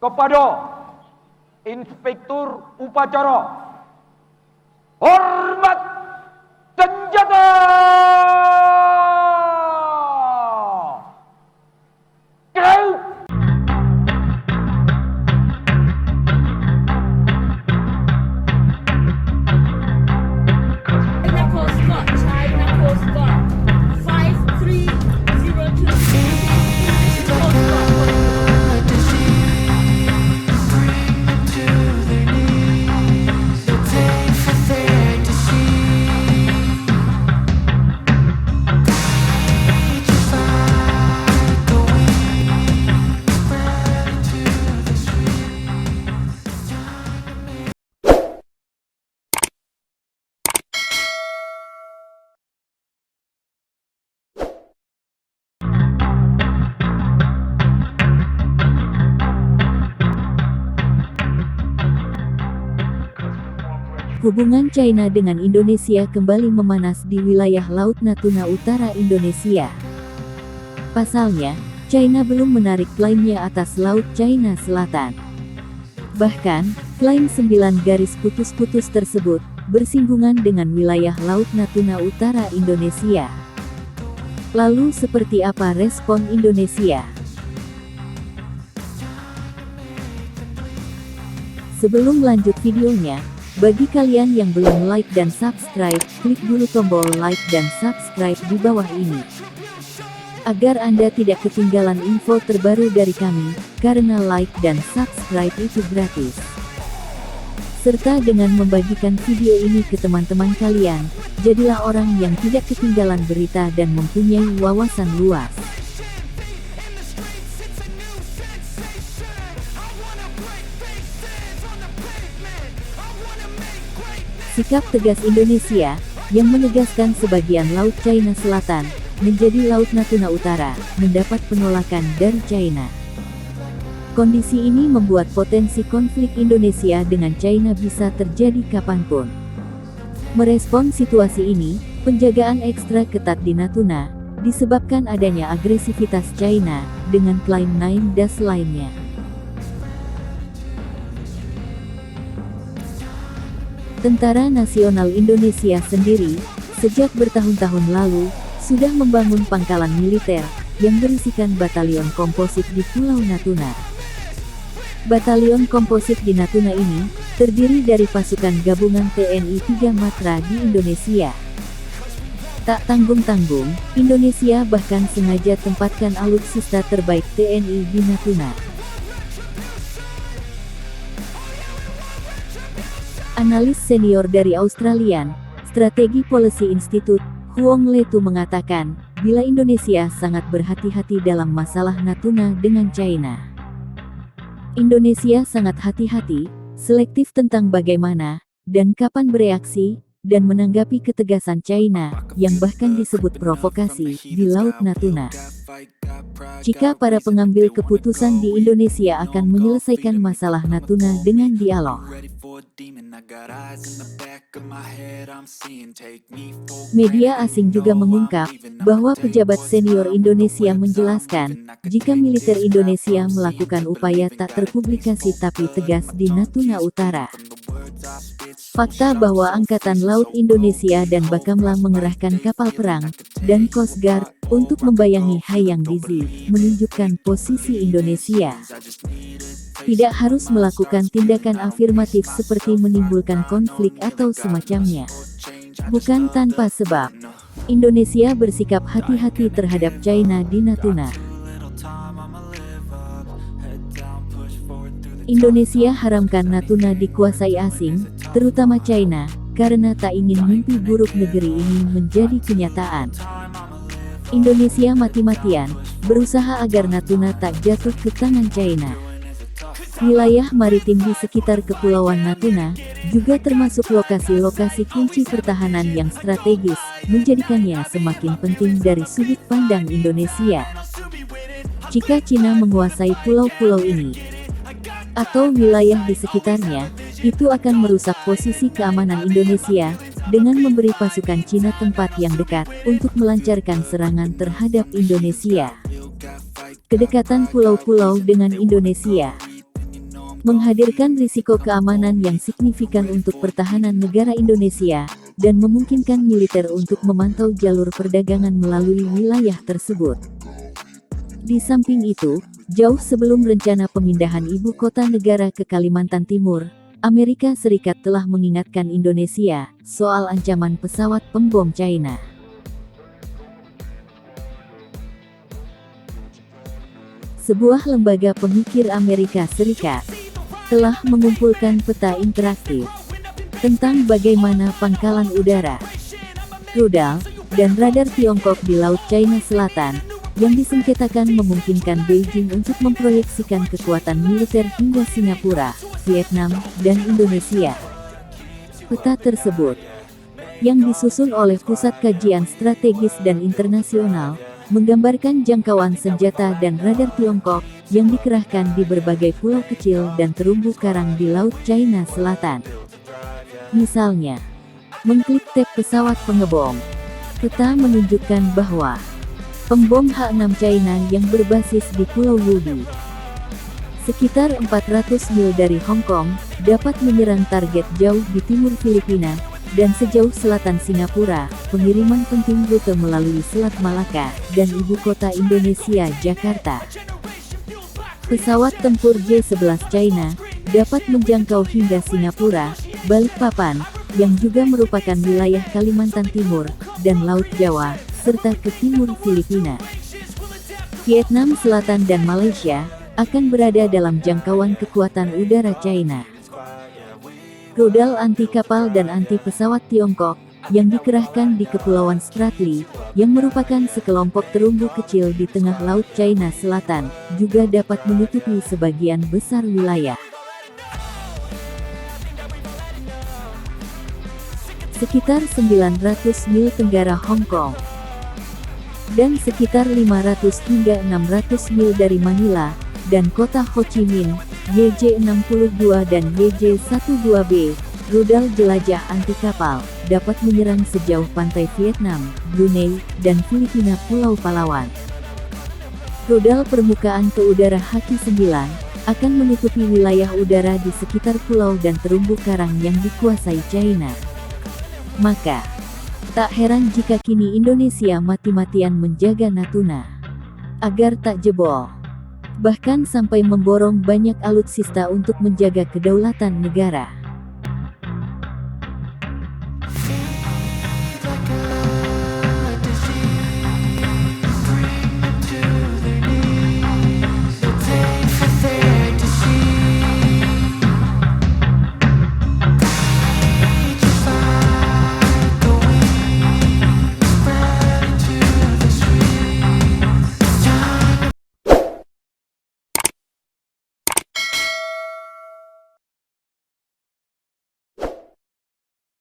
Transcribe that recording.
kepada Inspektur Upacara. Hormat senjata! Kau! China Coast Guard, China Coast Guard, 5302. Coast Guard. Hubungan China dengan Indonesia kembali memanas di wilayah Laut Natuna Utara Indonesia. Pasalnya, China belum menarik klaimnya atas Laut China Selatan. Bahkan, klaim 9 garis putus-putus tersebut bersinggungan dengan wilayah Laut Natuna Utara Indonesia. Lalu seperti apa respon Indonesia? Sebelum lanjut videonya, bagi kalian yang belum like dan subscribe, klik dulu tombol like dan subscribe di bawah ini. Agar Anda tidak ketinggalan info terbaru dari kami, karena like dan subscribe itu gratis. Serta dengan membagikan video ini ke teman-teman kalian, jadilah orang yang tidak ketinggalan berita dan mempunyai wawasan luas. Sikap tegas Indonesia, yang menegaskan sebagian Laut China Selatan, menjadi Laut Natuna Utara, mendapat penolakan dari China. Kondisi ini membuat potensi konflik Indonesia dengan China bisa terjadi kapanpun. Merespon situasi ini, penjagaan ekstra ketat di Natuna, disebabkan adanya agresivitas China, dengan klaim 9 das lainnya. Tentara Nasional Indonesia sendiri, sejak bertahun-tahun lalu, sudah membangun pangkalan militer, yang berisikan batalion komposit di Pulau Natuna. Batalion komposit di Natuna ini, terdiri dari pasukan gabungan TNI 3 Matra di Indonesia. Tak tanggung-tanggung, Indonesia bahkan sengaja tempatkan alutsista terbaik TNI di Natuna. Analis senior dari Australian Strategy Policy Institute, Huong Letu mengatakan, bila Indonesia sangat berhati-hati dalam masalah Natuna dengan China. Indonesia sangat hati-hati, selektif tentang bagaimana, dan kapan bereaksi, dan menanggapi ketegasan China, yang bahkan disebut provokasi, di Laut Natuna. Jika para pengambil keputusan di Indonesia akan menyelesaikan masalah Natuna dengan dialog. Media asing juga mengungkap, bahwa pejabat senior Indonesia menjelaskan, jika militer Indonesia melakukan upaya tak terpublikasi tapi tegas di Natuna Utara. Fakta bahwa Angkatan Laut Indonesia dan Bakamla mengerahkan kapal perang, dan Coast Guard, untuk membayangi Hayang Dizi, menunjukkan posisi Indonesia. Tidak harus melakukan tindakan afirmatif seperti menimbulkan konflik atau semacamnya. Bukan tanpa sebab, Indonesia bersikap hati-hati terhadap China di Natuna. Indonesia haramkan Natuna dikuasai asing, terutama China, karena tak ingin mimpi buruk negeri ini menjadi kenyataan. Indonesia mati-matian, berusaha agar Natuna tak jatuh ke tangan China. Wilayah maritim di sekitar Kepulauan Natuna, juga termasuk lokasi-lokasi kunci pertahanan yang strategis, menjadikannya semakin penting dari sudut pandang Indonesia. Jika Cina menguasai pulau-pulau ini, atau wilayah di sekitarnya, itu akan merusak posisi keamanan Indonesia, dengan memberi pasukan Cina tempat yang dekat, untuk melancarkan serangan terhadap Indonesia. Kedekatan pulau-pulau dengan Indonesia. menghadirkan risiko keamanan yang signifikan untuk pertahanan negara Indonesia, dan memungkinkan militer untuk memantau jalur perdagangan melalui wilayah tersebut. Di samping itu, jauh sebelum rencana pemindahan ibu kota negara ke Kalimantan Timur, Amerika Serikat telah mengingatkan Indonesia soal ancaman pesawat pembom China. Sebuah lembaga pemikir Amerika Serikat telah mengumpulkan peta interaktif tentang bagaimana pangkalan udara, rudal, dan radar Tiongkok di Laut China Selatan yang disengketakan memungkinkan Beijing untuk memproyeksikan kekuatan militer hingga Singapura, Vietnam, dan Indonesia. Peta tersebut, yang disusun oleh Pusat Kajian Strategis dan Internasional, menggambarkan jangkauan senjata dan radar Tiongkok yang dikerahkan di berbagai pulau kecil dan terumbu karang di Laut China Selatan. Misalnya, mengklik tab pesawat pengebom. Peta menunjukkan bahwa pembom H-6 China yang berbasis di Pulau Wudi, sekitar 400 mil dari Hong Kong, dapat menyerang target jauh di timur Filipina, dan sejauh selatan Singapura. Pengiriman penting rute melalui Selat Malaka, dan ibu kota Indonesia Jakarta. Pesawat tempur J-11 China, dapat menjangkau hingga Singapura, Balikpapan, yang juga merupakan wilayah Kalimantan Timur, dan Laut Jawa, serta ke timur Filipina. Vietnam Selatan dan Malaysia akan berada dalam jangkauan kekuatan udara China. Rudal anti-kapal dan anti-pesawat Tiongkok yang dikerahkan di Kepulauan Spratly, yang merupakan sekelompok terumbu kecil di tengah Laut China Selatan, juga dapat menutupi sebagian besar wilayah. Sekitar 900 mil tenggara Hong Kong, dan sekitar 500 hingga 600 mil dari Manila dan kota Ho Chi Minh. YJ-62 dan YJ-12B, rudal jelajah anti-kapal, dapat menyerang sejauh pantai Vietnam, Brunei, dan Filipina Pulau Palawan. Rudal permukaan ke udara Haki-9 akan menutupi wilayah udara di sekitar pulau dan terumbu karang yang dikuasai China. Maka, tak heran jika kini Indonesia mati-matian menjaga Natuna agar tak jebol. Bahkan sampai memborong banyak alutsista untuk menjaga kedaulatan negara.